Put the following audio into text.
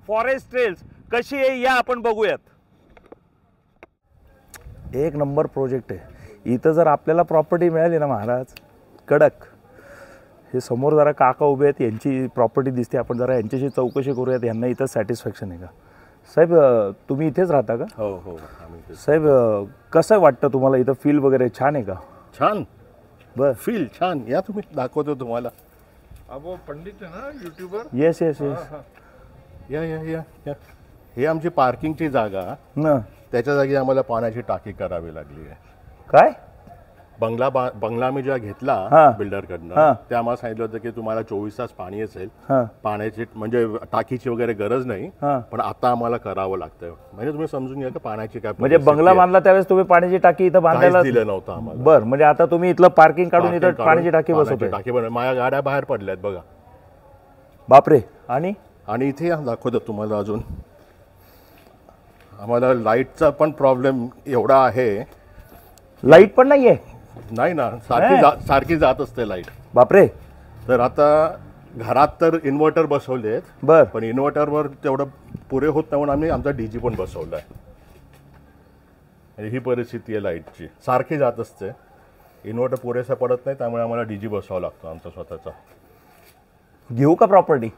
Forest trails कशी आहे या आपण बघूयात. एक नंबर प्रोजेक्ट आहे. इथं जर आपल्याला प्रॉपर्टी मिळाली ना महाराज, कडक. हे समोर जरा काका उभे आहेत, यांची प्रॉपर्टी दिसते. आपण जरा यांच्याशी चौकशी करूयात, यांना इथं सॅटिस्फॅक्शन आहे का. साहेब तुम्ही इथेच राहता का? हो हो. साहेब कसं वाटतं तुम्हाला इथं? फील वगैरे छान आहे का? छान. बर, फील छान. या तुम्ही दाखवतो तुम्हाला. अबो पंडित आहे ना यूट्यूबर. Yes yes yes. या या या या. हे आमची पार्किंगची जागा, न त्याच्या जागी आम्हाला पाण्याची टाकी करावी लागली आहे. काय? बंगला आम्ही जेव्हा घेतला हा. बिल्डरकडनं, हा. ते आम्हाला सांगितलं होतं की तुम्हाला 24 तास पाणी असेल, हां पाण्याची म्हणजे टाकीची वगैरे गरज नाही, हां. पण आता आम्हाला करावं लागतंय. म्हणजे तुम्ही समजून घ्या की पाण्याची काय म्हणजे परिस्थिती बंगला आहे. बांधला त्यावेळेस तुम्ही पाण्याची टाकी इथं काहीच बांधायला दिलं नव्हतं आम्हाला. बर, म्हणजे आता तुम्ही इथलं पार्किंग काढून इथं पार्किंग पाण्याची काढून टाकी पाण्याची बसवताय? टाकी बनव. माझ्या गाड्या बाहेर पडल्यात बघा. बापरे. आणि आणि इथे दाखवतो तुम्हाला अजून. आम्हाला लाईटचा पण प्रॉब्लेम एवढा आहे. लाईट पण नाहीये? नाही ना, नाही. सारखी जात असते लाईट. बापरे. तर आता घरात तर इन्व्हर्टर बसवलेत, बर. पण इन्व्हर्टरवर तेवढं पुरे होत नाही म्हणून आम्ही आमचा डीजी पण बसवलाय. ही परिस्थिती आहे लाईटची, सारखी जात असते. इन्व्हर्टर पुरेसा पडत नाही, त्यामुळे आम्हाला डीजी बसवावा लागतो आमचा स्वतःचा. घेऊ का प्रॉपर्टी?